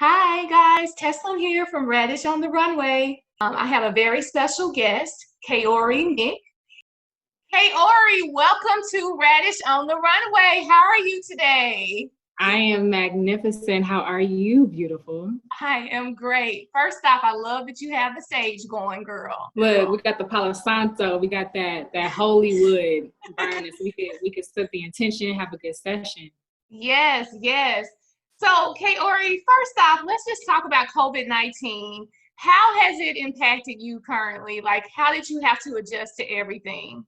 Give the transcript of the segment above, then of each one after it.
Hi guys, Tesla here from Radish on the Runway. I have a very special guest, Kaori Nick. Kaori, welcome to Radish on the Runway. How are you today? I am magnificent. How are you, beautiful? I am great. First off, I love that you have the stage going, girl. Look, we got the Palo Santo. We got that Hollywood burning. So we could set the intention, have a good session. Yes. So, Kaori, first off, let's just talk about COVID-19. How has it impacted you currently? Like, how did you have to adjust to everything?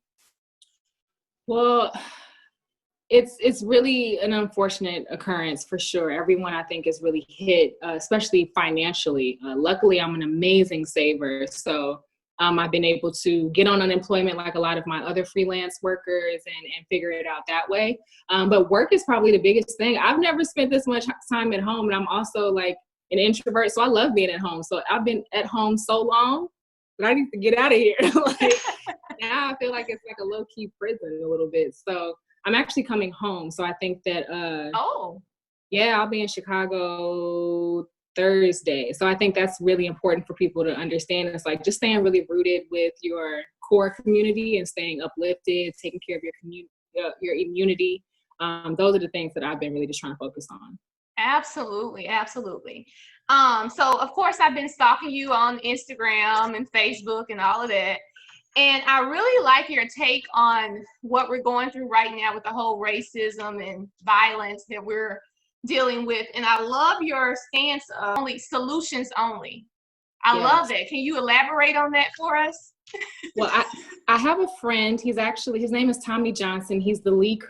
Well, it's really an unfortunate occurrence for sure. Everyone, I think, is really hit, especially financially. Luckily, I'm an amazing saver. So I've been able to get on unemployment like a lot of my other freelance workers and figure it out that way. But work is probably the biggest thing. I've never spent this much time at home, and I'm also like an introvert, so I love being at home. So I've been at home so long that I need to get out of here. Like, now I feel like it's like a low-key prison a little bit. So I'm actually coming home. So I think that, I'll be in Chicago Thursday. So I think that's really important for people to understand. It's like just staying really rooted with your core community and staying uplifted, taking care of your immunity. Those are the things that I've been really just trying to focus on. Absolutely. So of course I've been stalking you on Instagram and Facebook and all of that. And I really like your take on what we're going through right now with the whole racism and violence that we're dealing with. And I love your stance of solutions only. I love that. Can you elaborate on that for us? Well, I have a friend. His name is Tommy Johnson. He's the lead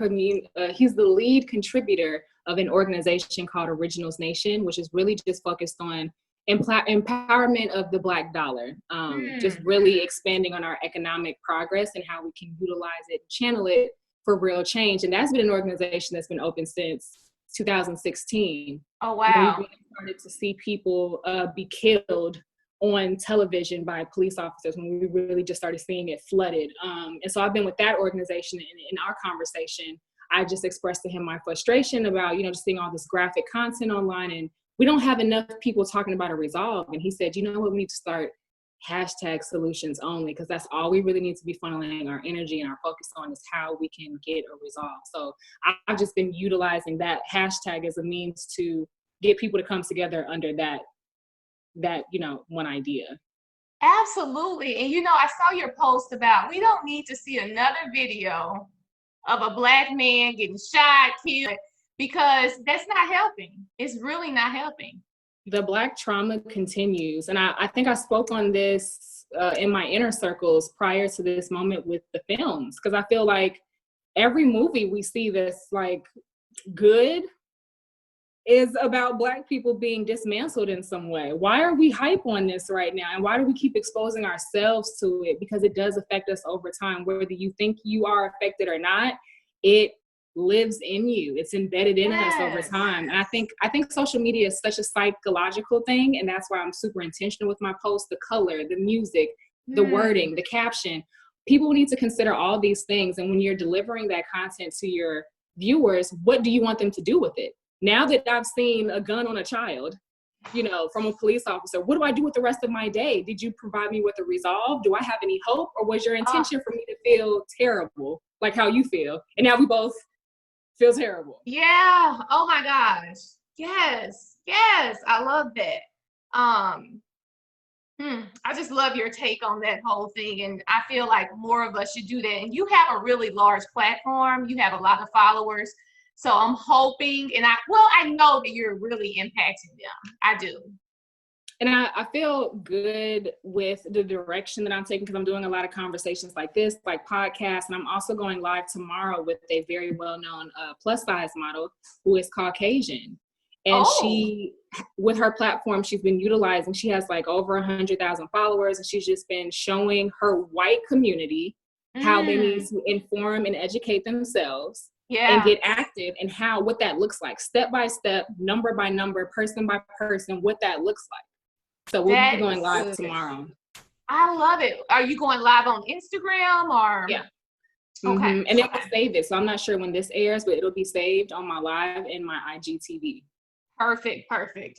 contributor of an organization called Originals Nation, which is really just focused on empowerment of the Black dollar, just really expanding on our economic progress and how we can utilize it, channel it for real change. And that's been an organization that's been open since 2016. Oh, wow. We really started to see people be killed on television by police officers when we really just started seeing it flooded. And so I've been with that organization, and in our conversation, I just expressed to him my frustration about, just seeing all this graphic content online, and we don't have enough people talking about a resolve. And he said, you know what, we need to start #solutions only, because that's all we really need to be funneling our energy and our focus on, is how we can get a resolve. So I've just been utilizing that hashtag as a means to get people to come together under that one idea. Absolutely. And I saw your post about we don't need to see another video of a Black man getting shot, killed, because that's not helping. It's really not helping. The Black trauma continues. And I think I spoke on this in my inner circles prior to this moment with the films, because I feel like every movie we see that's like good is about Black people being dismantled in some way. Why are we hype on this right now? And why do we keep exposing ourselves to it? Because it does affect us over time. Whether you think you are affected or not, it lives in you. It's embedded in us over time. And I think social media is such a psychological thing. And that's why I'm super intentional with my posts, the color, the music, the wording, the caption. People need to consider all these things. And when you're delivering that content to your viewers, what do you want them to do with it? Now that I've seen a gun on a child, from a police officer, what do I do with the rest of my day? Did you provide me with a resolve? Do I have any hope? Or was your intention for me to feel terrible, like how you feel? And now we both feel terrible. Yeah. Oh my gosh. Yes. I love that. I just love your take on that whole thing. And I feel like more of us should do that. And you have a really large platform. You have a lot of followers. So I'm hoping, and I know that you're really impacting them. I do. And I feel good with the direction that I'm taking, because I'm doing a lot of conversations like this, like podcasts. And I'm also going live tomorrow with a very well-known plus size model who is Caucasian. And she, with her platform, she's been utilizing, she has like over 100,000 followers. And she's just been showing her white community how they need to inform and educate themselves. And get active, and what that looks like, step by step, number by number, person by person, what that looks like. So we'll be going live tomorrow. I love it. Are you going live on Instagram or? Yeah. Okay. And it will save it. So I'm not sure when this airs, but it'll be saved on my live and my IGTV. Perfect.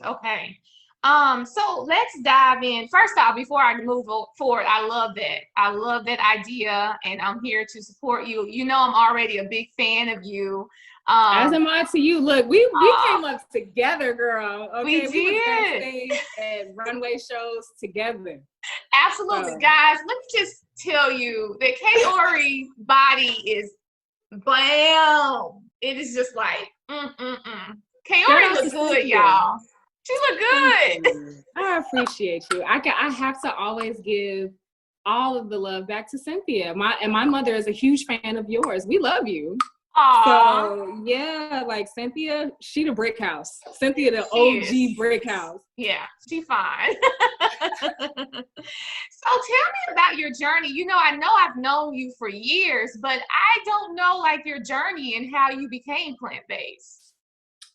Okay. So let's dive in. First off, before I move forward, I love that. I love that idea, and I'm here to support you. You know, I'm already a big fan of you. As am I to you. Look, we came up together, girl. Okay, We was did. backstage at runway shows together. Absolutely, guys. Let me just tell you that Kaori's body is bam. It is just like Kaori looks good, y'all. She look good. I appreciate you. I have to always give all of the love back to Cynthia. My mother is a huge fan of yours. We love you. Aww. So yeah, like Cynthia, she the brick house. Cynthia the OG brick house. Yeah, she fine. So tell me about your journey. You know I've known you for years, but I don't know like your journey and how you became plant-based.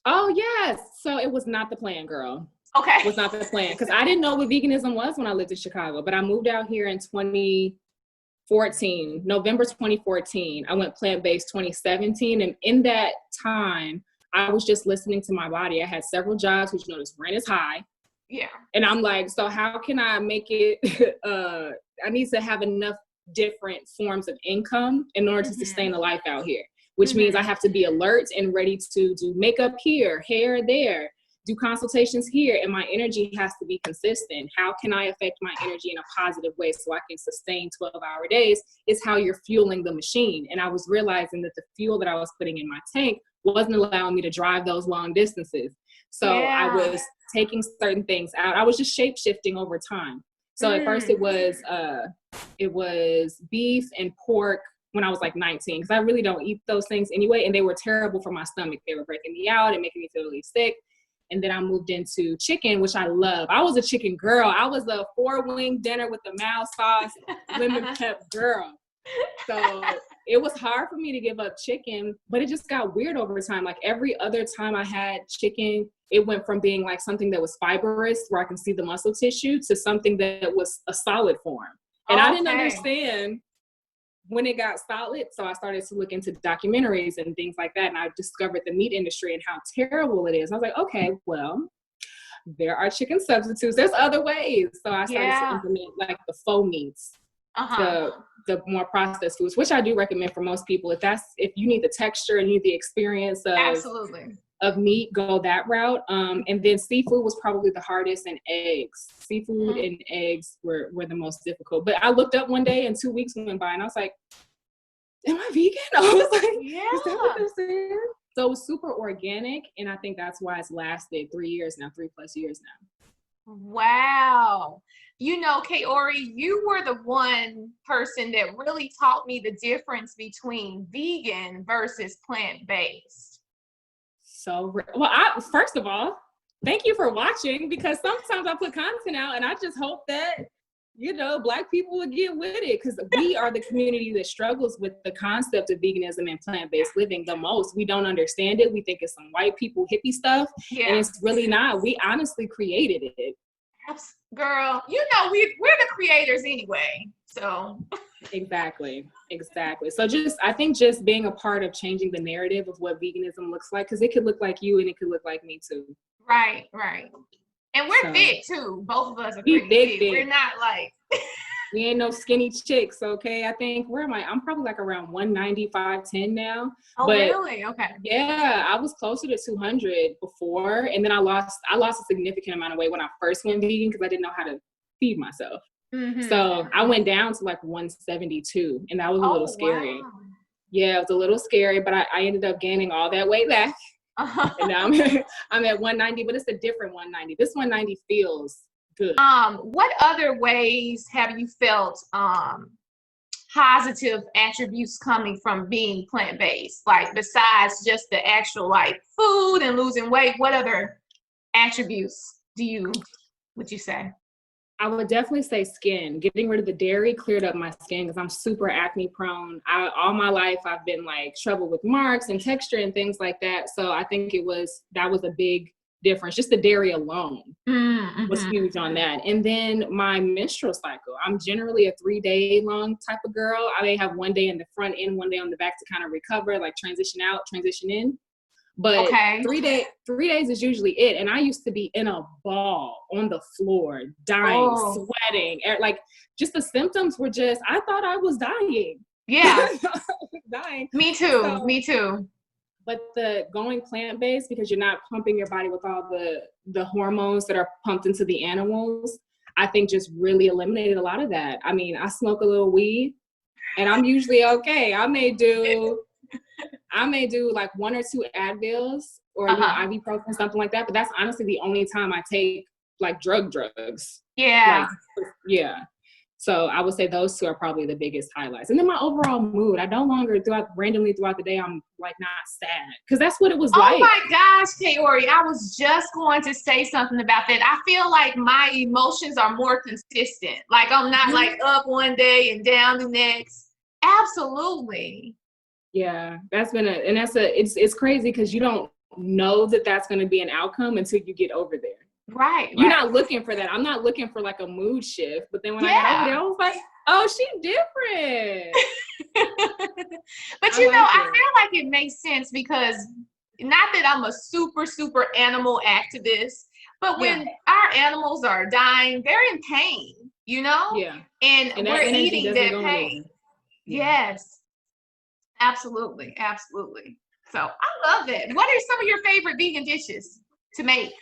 Oh yes. So it was not the plan, girl. Okay. It was not the plan. Because I didn't know what veganism was when I lived in Chicago, but I moved out here in 2014, November 2014. I went plant-based 2017. And in that time, I was just listening to my body. I had several jobs, which, you know, this rent is high. Yeah. And I'm like, so how can I make it, I need to have enough different forms of income in order to sustain a life out here, which means I have to be alert and ready to do makeup here, hair there, do consultations here, and my energy has to be consistent. How can I affect my energy in a positive way so I can sustain 12-hour days? Is how you're fueling the machine. And I was realizing that the fuel that I was putting in my tank wasn't allowing me to drive those long distances. So I was taking certain things out. I was just shape shifting over time. So at first it was beef and pork when I was like 19, because I really don't eat those things anyway, and they were terrible for my stomach. They were breaking me out and making me feel really sick. And then I moved into chicken, which I love. I was a chicken girl. I was a 4-wing dinner with the mild sauce, lemon pep girl. So it was hard for me to give up chicken, but it just got weird over time. Like every other time I had chicken, it went from being like something that was fibrous, where I can see the muscle tissue, to something that was a solid form. And I didn't understand when it got solid. So I started to look into documentaries and things like that. And I discovered the meat industry and how terrible it is. I was like, okay, well, there are chicken substitutes. There's other ways. So I started to implement like the faux meats, the more processed foods, which I do recommend for most people. If you need the texture and you need the experience of meat, go that route. And then seafood was probably the hardest, and eggs. Seafood and eggs were the most difficult. But I looked up one day and 2 weeks went by and I was like, am I vegan? I was like, is that what this is? So it was super organic, and I think that's why it's lasted 3 years now, 3+ years now. Wow. You know, Kaori, you were the one person that really taught me the difference between vegan versus plant-based. So, well, first of all, thank you for watching, because sometimes I put content out and I just hope that, you know, Black people will get with it, because we are the community that struggles with the concept of veganism and plant-based living the most. We don't understand it. We think it's some white people hippie stuff, and it's really not. We honestly created it. Girl, you know, we're the creators anyway, so. Exactly. So I think just being a part of changing the narrative of what veganism looks like, because it could look like you and it could look like me too. Right. And we're thick too. Both of us are pretty thick. We're not like. We ain't no skinny chicks, okay? I think, where am I? I'm probably like around 190, 5'10" now. Oh, but, really? Okay. Yeah, I was closer to 200 before, and then I lost a significant amount of weight when I first went vegan, because I didn't know how to feed myself. So I went down to like 172, and that was a little scary. Wow. Yeah, it was a little scary, but I ended up gaining all that weight back. And now I'm at 190, but it's a different 190. This 190 feels good. What other ways have you felt positive attributes coming from being plant-based? Like, besides just the actual like food and losing weight, what other attributes would you say? I would definitely say skin. Getting rid of the dairy cleared up my skin, because I'm super acne prone. All my life I've been like trouble with marks and texture and things like that. So I think that was a big difference. Just the dairy alone was huge on that. And then my menstrual cycle. I'm generally a 3-day long type of girl. I may have one day in the front end, one day on the back to kind of recover, like transition out, transition in. But Okay. 3 days is usually it. And I used to be in a ball on the floor, dying, sweating. Like, just the symptoms were just, I thought I was dying. Yeah. Dying. Me too. But the going plant-based, because you're not pumping your body with all the hormones that are pumped into the animals, I think just really eliminated a lot of that. I mean, I smoke a little weed and I'm usually okay. I may do like 1 or 2 Advils or, ibuprofen, something like that. But that's honestly the only time I take like drugs. Yeah. Like, yeah. So I would say those 2 are probably the biggest highlights. And then my overall mood, I no longer randomly throughout the day, I'm like not sad. Cause that's what it was like. Oh my gosh, Kaori, I was just going to say something about that. I feel like my emotions are more consistent. Like I'm not like up one day and down the next. Absolutely. Yeah, it's crazy because you don't know that that's going to be an outcome until you get over there. Right. You're not looking for that. I'm not looking for like a mood shift. But then when I got over there, I was like, oh, she's different. But I feel like it makes sense because not that I'm a super animal activist, but when our animals are dying, they're in pain, Yeah. And we're eating that pain. Yeah. Yes. Absolutely. So I love that. What are some of your favorite vegan dishes to make?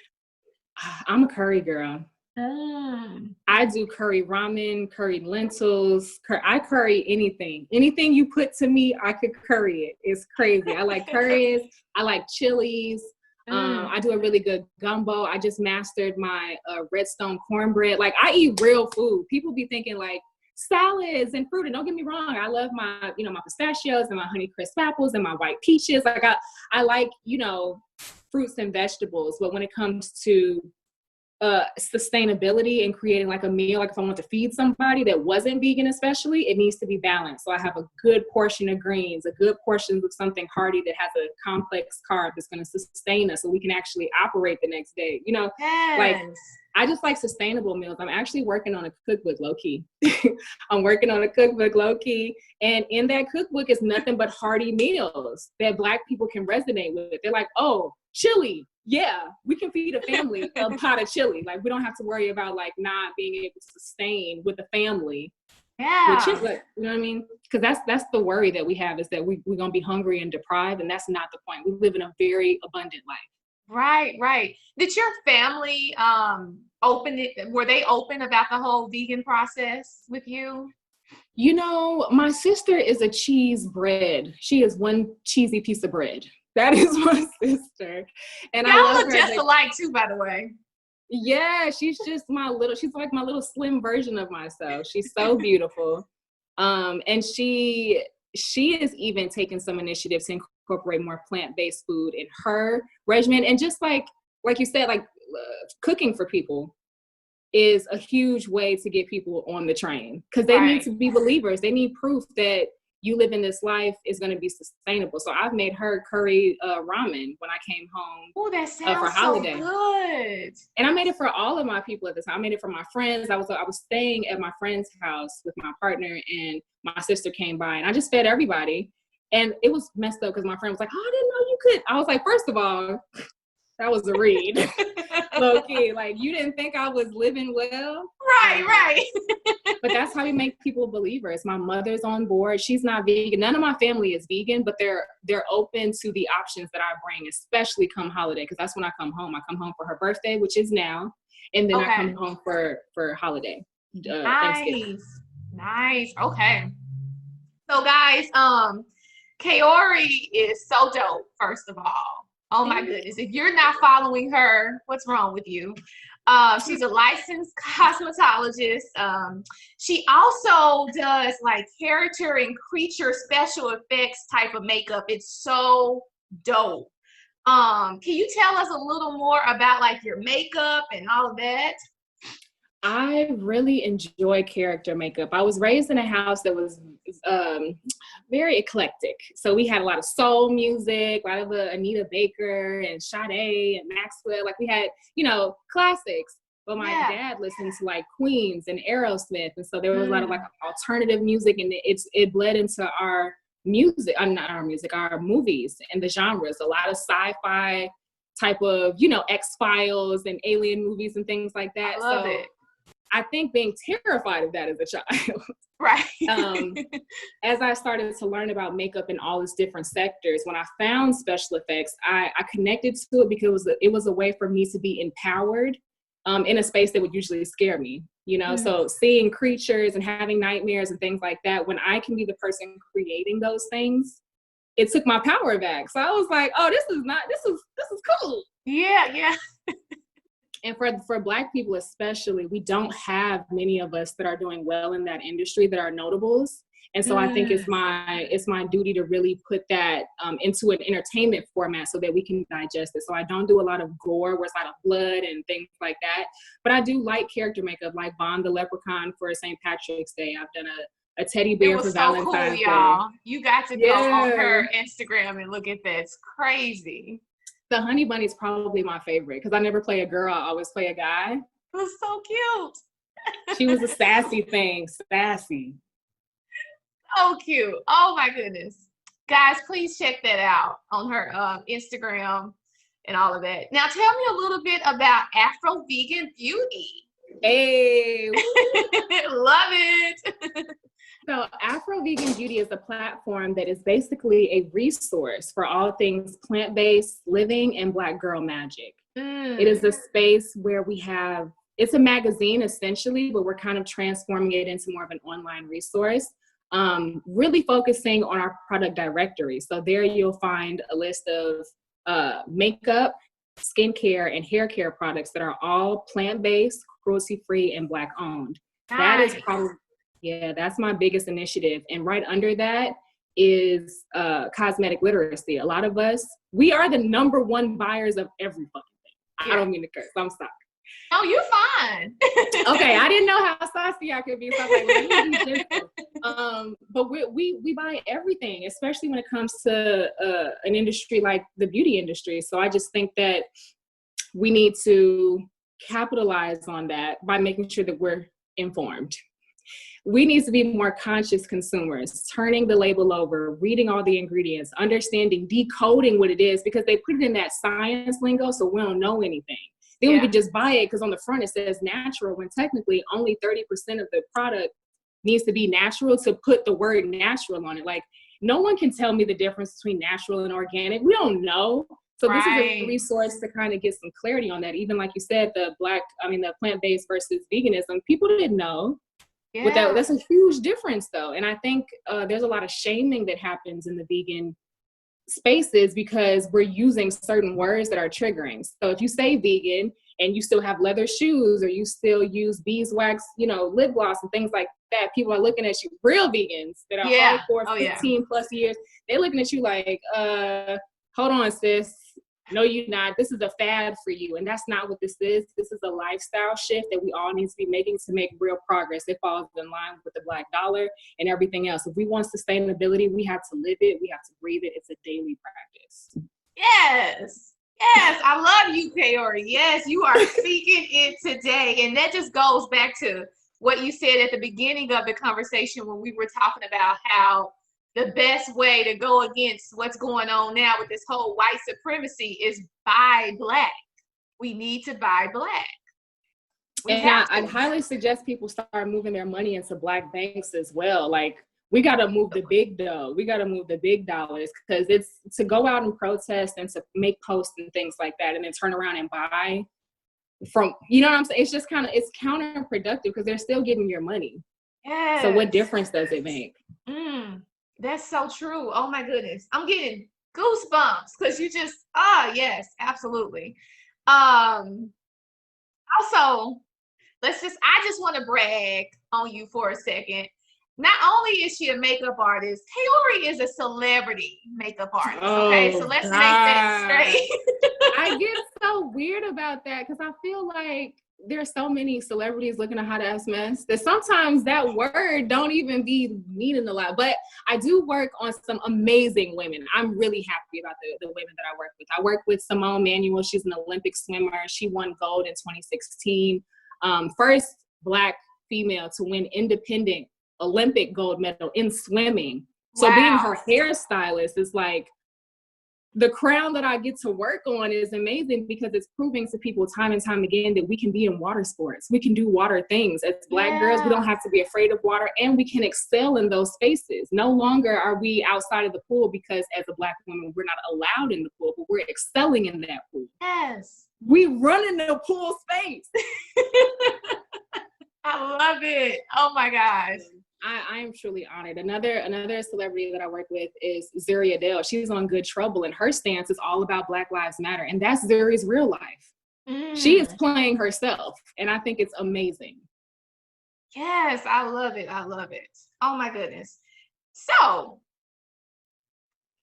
I'm a curry girl. I do curry ramen, curry lentils. I curry anything. Anything you put to me, I could curry it. It's crazy. I like curries. I like chilies. I do a really good gumbo. I just mastered my redstone cornbread. Like, I eat real food. People be thinking like salads and fruit. And don't get me wrong, I love my, my pistachios and my Honeycrisp apples and my white peaches. Like I like, fruits and vegetables. But when it comes to sustainability and creating like a meal, like if I want to feed somebody that wasn't vegan especially, it needs to be balanced. So I have a good portion of greens, a good portion of something hearty that has a complex carb that's going to sustain us so we can actually operate the next day. Like I just like sustainable meals. I'm actually working on a cookbook low-key. I'm working on a cookbook low-key. And in that cookbook is nothing but hearty meals that Black people can resonate with. They're like, oh, chili. Yeah, we can feed a family a pot of chili. Like, we don't have to worry about like not being able to sustain with the family. Yeah. With chili, you know what I mean? Because that's the worry that we have, is that we're going to be hungry and deprived. And that's not the point. We live in a very abundant life. Right. Did your family were they open about the whole vegan process with you? My sister is a cheese bread. She is one cheesy piece of bread. That is my sister. And y'all look just alike too, by the way. Yeah, she's like my little slim version of myself. She's so beautiful. And she is even taking some initiatives to incorporate more plant-based food in her regimen. And just like you said, cooking for people is a huge way to get people on the train, because they need to be believers. They need proof that you live in this life is going to be sustainable. So I've made her curry ramen when I came home. Oh, that sounds for holiday. So good. And I made it for all of my people at the time. I made it for my friends. I was staying at my friend's house with my partner, and my sister came by, and I just fed everybody. And it was messed up because my friend was like, oh, I didn't know you could. I was like, first of all, that was a read. Low key, like, you didn't think I was living well? Right. But that's how you make people believers. My mother's on board. She's not vegan. None of my family is vegan, but they're open to the options that I bring, especially come holiday, because that's when I come home. I come home for her birthday, which is now, and then I come home for holiday. Nice. Okay. So guys, Kaori is so dope, first of all. Oh my goodness. If you're not following her, what's wrong with you? She's a licensed cosmetologist. She also does like character and creature special effects type of makeup. It's so dope. Can you tell us a little more about like your makeup and all of that? I really enjoy character makeup. I was raised in a house that was very eclectic. So we had a lot of soul music, a lot of Anita Baker and Sade and Maxwell. Like, we had, classics. But my dad listened to like Queens and Aerosmith. And so there was a lot of like alternative music, and it bled into our music, not our music, our movies and the genres, a lot of sci-fi type of, you know, X-Files and alien movies and things like that. I love it. I think being terrified of that as a child. Right. As I started to learn about makeup in all its different sectors, when I found special effects, I connected to it because it was a way for me to be empowered in a space that would usually scare me, you know? So seeing creatures and having nightmares and things like that, when I can be the person creating those things, it took my power back. So I was like, oh, this is cool. Yeah. And for Black people especially, we don't have many of us that are doing well in that industry that are notables. And so I think it's my duty to really put that into an entertainment format so that we can digest it. So I don't do a lot of gore where it's a lot of blood and things like that. But I do light character makeup, like Bond the Leprechaun for St. Patrick's Day. I've done a teddy bear for Valentine's Day. Y'all. You got to go on her Instagram and look at that. It's crazy. The Honey Bunny is probably my favorite because I never play a girl. I always play a guy. It was so cute. She was a sassy thing. Sassy. So cute. Oh my goodness. Guys, please check that out on her Instagram and all of that. Now tell me a little bit about Afro Vegan Beauty. Hey. Love it. So Afro Vegan Beauty is a platform that is basically a resource for all things plant-based living and Black girl magic. It is a space where it's a magazine essentially, but we're kind of transforming it into more of an online resource, really focusing on our product directory. So there you'll find a list of makeup, skincare, and hair care products that are all plant-based, cruelty-free, and Black owned. Nice. That is probably, that's my biggest initiative. And right under that is cosmetic literacy. A lot of us, we are the number one buyers of every fucking thing. I don't mean to curse, I'm sorry. Oh, you're fine. Okay, I didn't know how saucy I could be. So I was like, let me be gentle. But we buy everything, especially when it comes to an industry like the beauty industry. So I just think that we need to capitalize on that by making sure that we're informed. We need to be more conscious consumers, turning the label over, reading all the ingredients, understanding, decoding what it is, because they put it in that science lingo, so we don't know anything. Then we could just buy it because on the front it says natural, when technically only 30% of the product needs to be natural to put the word natural on it. Like, no one can tell me the difference between natural and organic. We don't know. So this is a resource to kind of get some clarity on that. Even like you said, the plant-based versus veganism, people didn't know. Yeah. That's a huge difference though. And I think there's a lot of shaming that happens in the vegan spaces because we're using certain words that are triggering. So if you say vegan and you still have leather shoes or you still use beeswax, lip gloss and things like that, people are looking at you, real vegans that are hardcore 15 plus years, they're looking at you like, hold on, sis. No, you're not. This is a fad for you. And that's not what this is. This is a lifestyle shift that we all need to be making to make real progress. It falls in line with the Black dollar and everything else. If we want sustainability, we have to live it. We have to breathe it. It's a daily practice. Yes. I love you, Kaori. Yes, you are speaking it today. And that just goes back to what you said at the beginning of the conversation when we were talking about how the best way to go against what's going on now with this whole white supremacy is buy Black. We need to buy Black. I'd highly suggest people start moving their money into Black banks as well. Like, we got to move the big dough. We got to move the big dollars, because it's to go out and protest and to make posts and things like that and then turn around and buy from, you know what I'm saying? It's just it's counterproductive because they're still getting your money. Yes. So what difference does it make? That's so true. Oh my goodness. I'm getting goosebumps because you just, yes, absolutely. Also, I just want to brag on you for a second. Not only is she a makeup artist, Kaori is a celebrity makeup artist. Okay, so let's make that straight. I get so weird about that because I feel like there's so many celebrities looking a hot ass mess that sometimes that word don't even be meaning a lot. But I do work on some amazing women. I'm really happy about the women that I work with. I work with Simone Manuel. She's an Olympic swimmer. She won gold in 2016. First Black female to win independent Olympic gold medal in swimming. So being Wow. her hairstylist is like, the crown that I get to work on is amazing because it's proving to people time and time again that we can be in water sports. We can do water things. As Black girls, we don't have to be afraid of water, and we can excel in those spaces. No longer are we outside of the pool because as a Black woman, we're not allowed in the pool, but we're excelling in that pool. Yes. We run in the pool space. I love it. Oh my gosh. I am truly honored. Another celebrity that I work with is Zuri Adele. She's on Good Trouble, and her stance is all about Black Lives Matter, and that's Zuri's real life. She is playing herself, and I think it's amazing. Yes, I love it. I love it. Oh my goodness. So,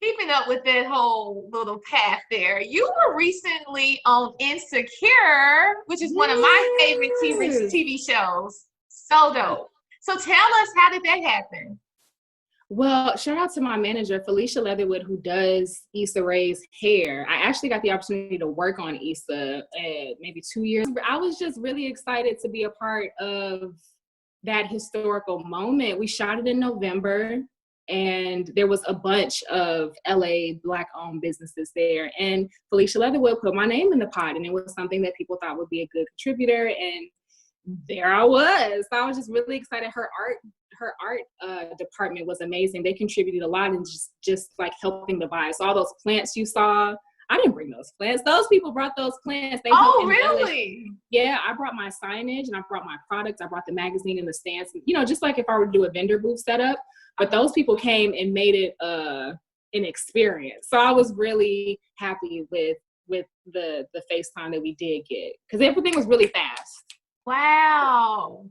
keeping up with that whole little path there, you were recently on Insecure, which is one of my favorite TV shows. So dope. So tell us, how did that happen? Well, shout out to my manager, Felicia Leatherwood, who does Issa Rae's hair. I actually got the opportunity to work on Issa maybe 2 years. I was just really excited to be a part of that historical moment. We shot it in November, and there was a bunch of LA Black-owned businesses there. And Felicia Leatherwood put my name in the pot, and it was something that people thought would be a good contributor. And there I was. So I was just really excited. Her art department was amazing. They contributed a lot in just like helping the vibe. So all those plants you saw, I didn't bring those plants. Those people brought those plants. They helped really? Yeah, I brought my signage and I brought my products. I brought the magazine and the stands. You know, just like if I were to do a vendor booth setup. But those people came and made it an experience. So I was really happy with the FaceTime that we did get, because everything was really fast. Wow.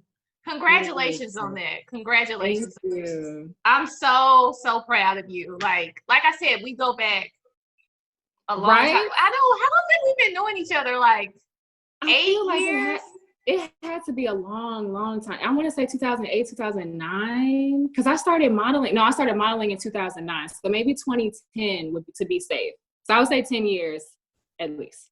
Congratulations on that. Congratulations. Thank you. I'm so proud of you. Like I said, we go back a long time. I know, how long have we been knowing each other? Like 8 years? It had to be a long time. I want to say 2008, 2009, because I started modeling. No, I started modeling in 2009. So maybe 2010 would be, to be safe. So I would say 10 years at least.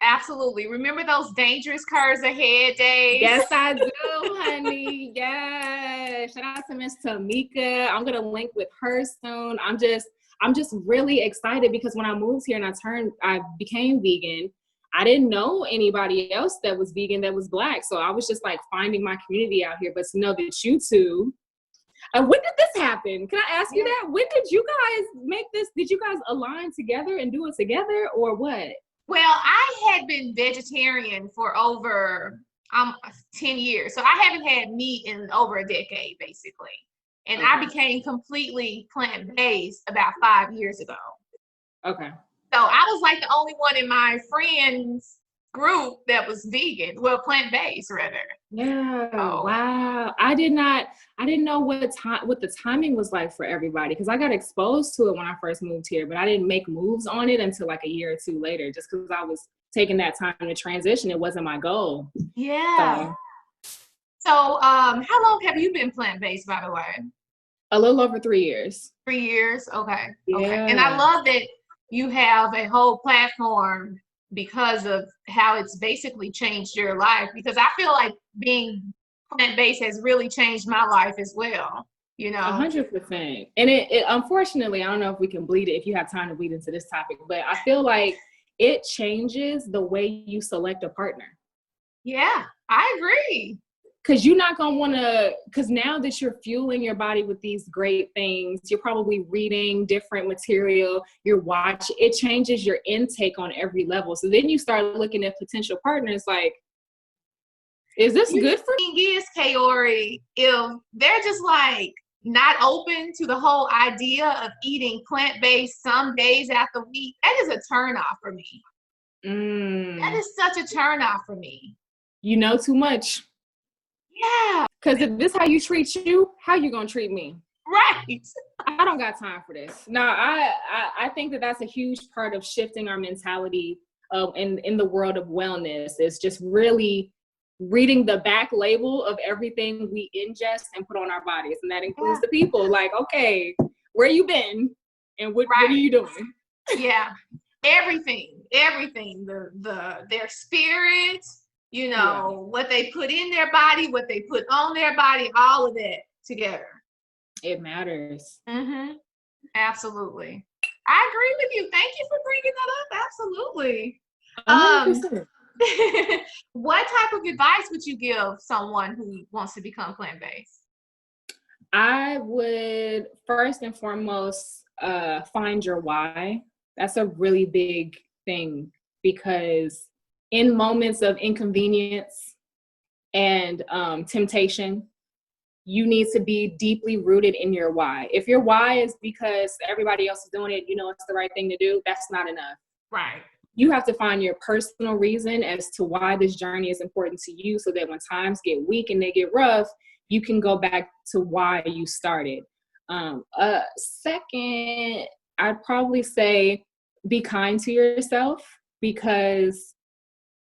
Absolutely. Remember those dangerous curves ahead days? Yes, I do, honey. Yes. Shout out to Miss Tamika. I'm gonna link with her soon. I'm just really excited because when I moved here and I became vegan, I didn't know anybody else that was vegan that was Black. So I was just like finding my community out here. But to know that you two, when did this happen? Can I ask you that? When did you guys make this? Did you guys align together and do it together, or what? Well, I had been vegetarian for over 10 years. So I haven't had meat in over a decade, basically. And okay. I became completely plant-based about 5 years ago. Okay. So I was like the only one in my friends group that was vegan, well, plant-based rather. Yeah. So, wow. I didn't know what the timing was like for everybody, because I got exposed to it when I first moved here, but I didn't make moves on it until like a year or two later, just because I was taking that time to transition. It wasn't my goal. Yeah. So how long have you been plant-based, by the way? A little over 3 years. 3 years? Okay. Yeah. Okay. And I love that you have a whole platform because of how it's basically changed your life, because I feel like being plant-based has really changed my life as well, you know. 100%. And it unfortunately, I don't know if we can bleed it, if you have time to bleed into this topic, but I feel like it changes the way you select a partner. Yeah, I agree. Because you're not going to want to, because now that you're fueling your body with these great things, you're probably reading different material, you're watching, it changes your intake on every level. So then you start looking at potential partners like, is this good for you? The thing is, Kaori, if they're just like not open to the whole idea of eating plant-based some days out the week, that is a turnoff for me. That is such a turnoff for me. You know too much. Yeah. Because if this how you treat you, how you gonna treat me? Right. I don't got time for this. No, I think that that's a huge part of shifting our mentality in the world of wellness, is just really reading the back label of everything we ingest and put on our bodies. And that includes the people. Like, okay, where you been? And what are you doing? Yeah. Everything. Their spirit, you know, what they put in their body, what they put on their body, all of that together. It matters. Absolutely. I agree with you. Thank you for bringing that up. Absolutely. 100%. What type of advice would you give someone who wants to become plant-based? I would first and foremost find your why. That's a really big thing, because in moments of inconvenience and temptation, you need to be deeply rooted in your why. If your why is because everybody else is doing it, you know it's the right thing to do, that's not enough. Right. You have to find your personal reason as to why this journey is important to you, so that when times get weak and they get rough, you can go back to why you started. Second, I'd probably say be kind to yourself, because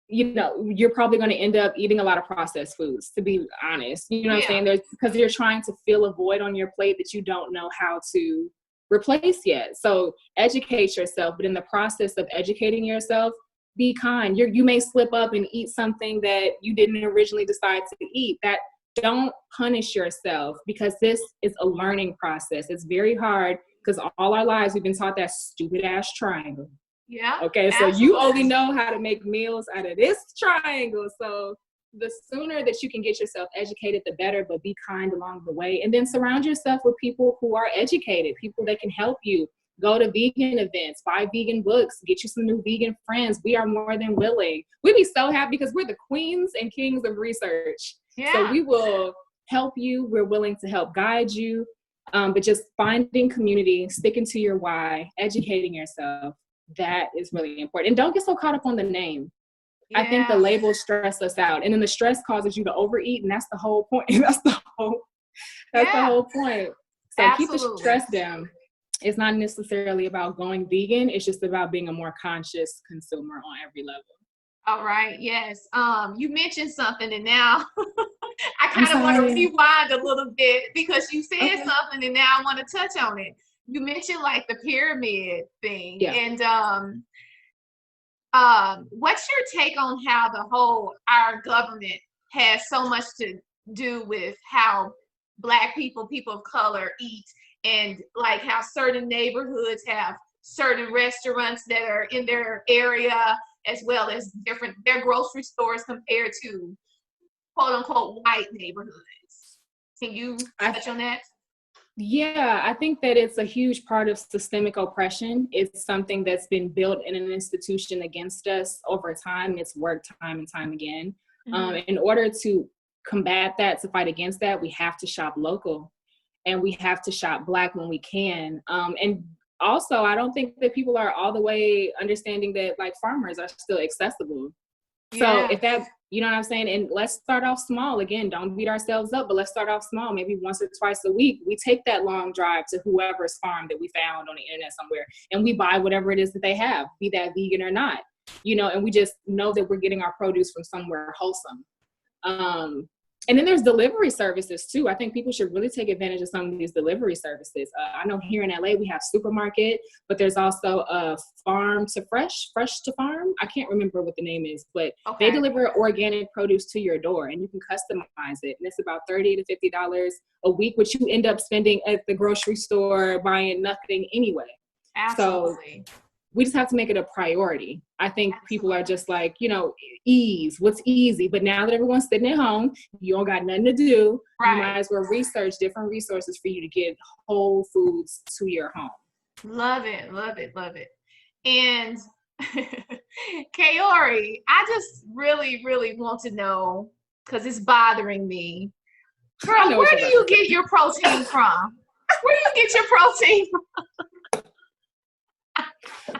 you're probably going to end up eating a lot of processed foods, to be honest. You know what I'm saying? There's, because you're trying to fill a void on your plate that you don't know how to replace yet. So educate yourself, but in the process of educating yourself, be kind. You may slip up and eat something that you didn't originally decide to eat. That, don't punish yourself, because this is a learning process. It's very hard, because all our lives we've been taught that stupid ass triangle. Yeah. Okay, so absolutely. you only know how to make meals out of this triangle. So the sooner that you can get yourself educated, the better, but be kind along the way. And then surround yourself with people who are educated, people that can help you. Go to vegan events, buy vegan books, get you some new vegan friends. We are more than willing. We'd be so happy, because we're the queens and kings of research. Yeah. So we will help you. We're willing to help guide you. But just finding community, sticking to your why, educating yourself, that is really important. And don't get so caught up on the name. Yeah. I think the labels stress us out, and then the stress causes you to overeat, and that's the whole point. That's the whole point. So absolutely. Keep the stress down. It's not necessarily about going vegan. It's just about being a more conscious consumer on every level. All right. Yes. You mentioned something, and now I kind of want to rewind a little bit, because you said something, and now I want to touch on it. You mentioned like the pyramid thing, and what's your take on how our government has so much to do with how Black people of color eat, and like how certain neighborhoods have certain restaurants that are in their area, as well as their grocery stores compared to quote unquote white neighborhoods? Can you touch on that? Yeah, I think that it's a huge part of systemic oppression. It's something that's been built in an institution against us over time. It's worked time and time again. In order to combat that, to fight against that, we have to shop local, and we have to shop Black when we can. And also, I don't think that people are all the way understanding that like farmers are still accessible. So if that, you know what I'm saying? And let's start off small. Again, don't beat ourselves up, but let's start off small. Maybe once or twice a week, we take that long drive to whoever's farm that we found on the internet somewhere, and we buy whatever it is that they have, be that vegan or not, and we just know that we're getting our produce from somewhere wholesome. And then there's delivery services too. I think people should really take advantage of some of these delivery services. I know here in LA, we have supermarket, but there's also a farm to fresh to farm. I can't remember what the name is, but they deliver organic produce to your door, and you can customize it. And it's about $30 to $50 a week, which you end up spending at the grocery store buying nothing anyway. Absolutely. So we just have to make it a priority. I think people are just like, ease, what's easy? But now that everyone's sitting at home, you don't got nothing to do. You might as well research different resources for you to get whole foods to your home. Love it, love it, love it. And Kaori, I just really, really want to know, because it's bothering me. Girl, where do you get your protein from? Where do you get your protein from?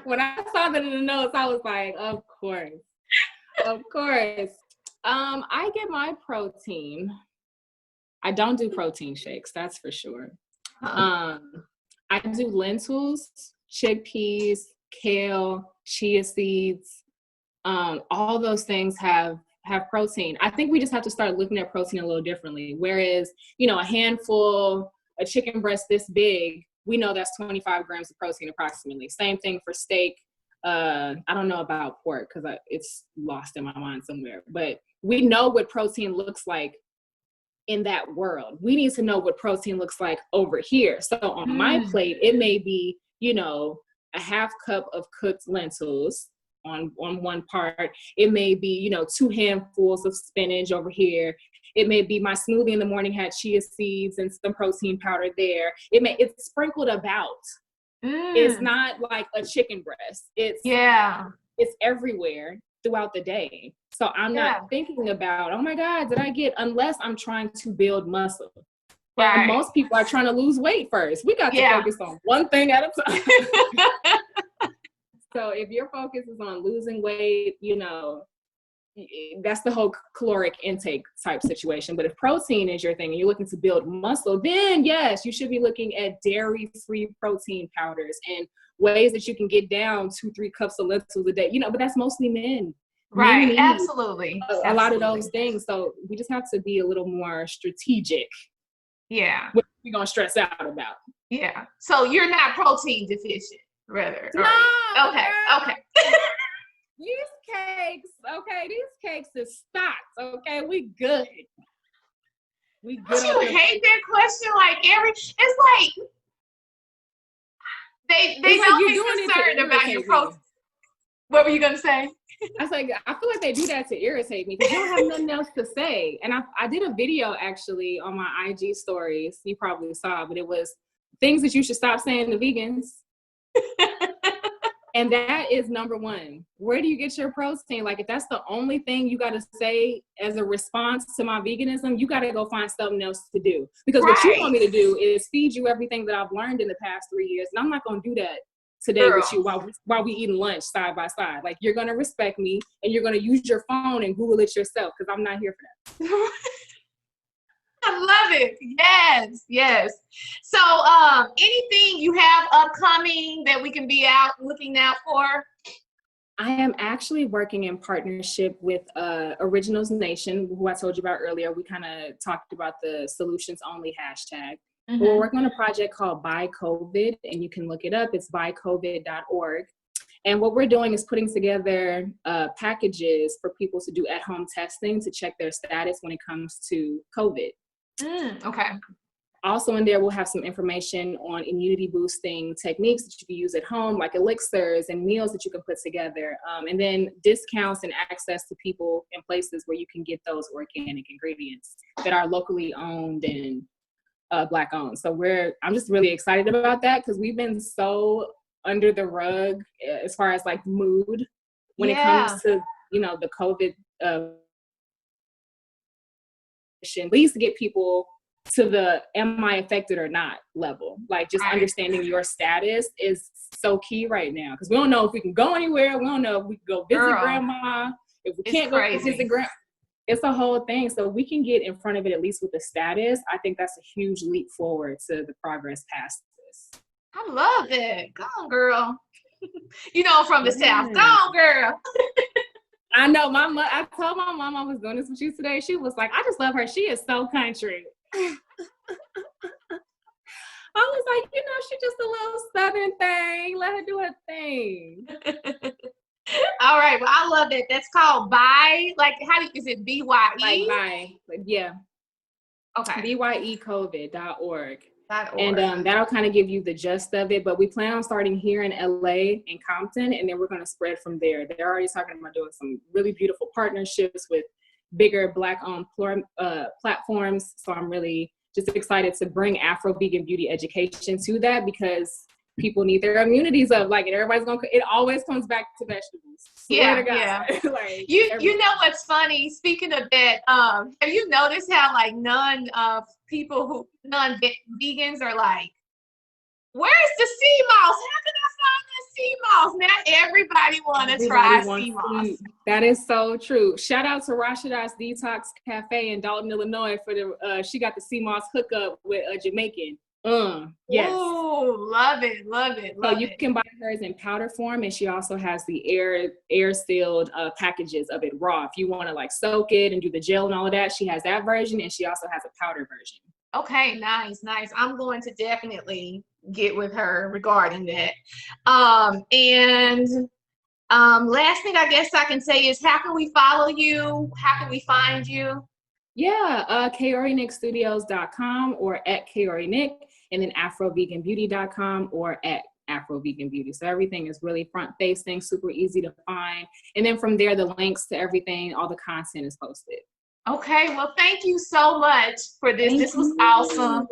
When I saw that in the notes, I was like, of course. I get my protein. I don't do protein shakes, that's for sure. I do lentils, chickpeas, kale, chia seeds. All those things have protein. I think we just have to start looking at protein a little differently. Whereas, a handful, a chicken breast this big, we know that's 25 grams of protein approximately. Same thing for steak. I don't know about pork because it's lost in my mind somewhere. But we know what protein looks like in that world. We need to know what protein looks like over here. So on my plate, it may be, you know, a half cup of cooked lentils on one part. It may be, you know, 2 handfuls of spinach over here. It may be my smoothie in the morning had chia seeds and some protein powder there. It's sprinkled about. It's not like a chicken breast. It's everywhere throughout the day. So I'm not thinking about, oh my God, did I get, unless I'm trying to build muscle. Right. And most people are trying to lose weight first. We got to focus on one thing at a time. So if your focus is on losing weight, you know, that's the whole caloric intake type situation. But if protein is your thing and you're looking to build muscle, then yes, you should be looking at dairy-free protein powders and ways that you can get down 2-3 cups of lentils a day, you know, but that's mostly men. Right. Men Absolutely. A lot of those things. So we just have to be a little more strategic. Yeah. What we're going to stress out about. Yeah. So you're not protein deficient, rather. No. Okay. Okay. These cakes is stocked. Okay, we good. We good. Don't you hate that question? Like it's like they don't be concerned about your protein. What were you gonna say? I was like, I feel like they do that to irritate me because you don't have nothing else to say. And I did a video actually on my IG stories. You probably saw, but it was things that you should stop saying to vegans. And that is number one. Where do you get your protein? Like, if that's the only thing you got to say as a response to my veganism, you got to go find something else to do. Because what you want me to do is feed you everything that I've learned in the past 3 years. And I'm not going to do that today with you while we eating lunch side by side. Like, you're going to respect me and you're going to use your phone and Google it yourself because I'm not here for that. I love it. Yes. So anything you have upcoming that we can be out looking out for? I am actually working in partnership with Originals Nation, who I told you about earlier. We kind of talked about the solutions only hashtag. We're working on a project called Buy COVID, and you can look it up. It's buycovid.org. And what we're doing is putting together packages for people to do at-home testing to check their status when it comes to COVID. Okay. Also in there, we'll have some information on immunity boosting techniques that you can use at home, like elixirs and meals that you can put together. And then discounts and access to people and places where you can get those organic ingredients that are locally owned and Black owned. So I'm just really excited about that because we've been so under the rug as far as like mood when it comes to, you know, the COVID at least to get people to the am I affected or not level. Like just understanding your status is so key right now because we don't know if we can go anywhere. We don't know if we can go visit grandma. If we can't go visit grandma. It's a whole thing. So we can get in front of it at least with the status. I think that's a huge leap forward to the progress past this. I love it. Go on, girl. You know, from the South. Go on, girl. I know I told my mom I was doing this with you today. She was like, I just love her. She is so country. I was like, you know, she's just a little Southern thing. Let her do her thing. All right. Well, I love it. That's called Buy. Like, is it BYE? Like Buy. Yeah. Okay. BYEcovid.org. And that'll kind of give you the gist of it. But we plan on starting here in LA and Compton, and then we're going to spread from there. They're already talking about doing some really beautiful partnerships with bigger Black-owned platforms. So I'm really just excited to bring Afro vegan beauty education to that because people need their immunities up. Like, and it always comes back to vegetables. Yeah. Like, you know what's funny? Speaking of that, have you noticed how like non-vegans are like, where's the sea moss? How can I find the sea moss? Now everybody want to try sea moss. That is so true. Shout out to Rashida's Detox Cafe in Dalton, Illinois for she got the sea moss hookup with a Jamaican. Yes. Oh, love it. So you can buy hers in powder form, and she also has the air sealed packages of it raw. If you want to like soak it and do the gel and all of that, she has that version, and she also has a powder version. Okay, nice. I'm going to definitely get with her regarding that. And last thing I guess I can say is, how can we follow you? How can we find you? Yeah, kaorinickstudios.com or at kaorinick, and then afroveganbeauty.com or at afroveganbeauty. So everything is really front-facing, super easy to find. And then from there, the links to everything, all the content is posted. Okay, well, thank you so much for this. Thank This was you. awesome.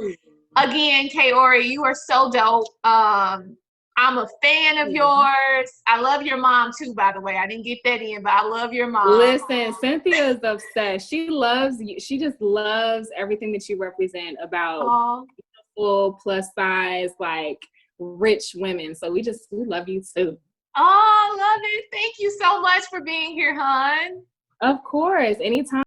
Again, Kaori, you are so dope. I'm a fan of yours. I love your mom too, by the way. I didn't get that in, but I love your mom. Listen, Cynthia is obsessed. She loves you. She just loves everything that you represent about beautiful, plus size, like rich women. So we love you too. Oh, love it. Thank you so much for being here, hon. Of course. Anytime.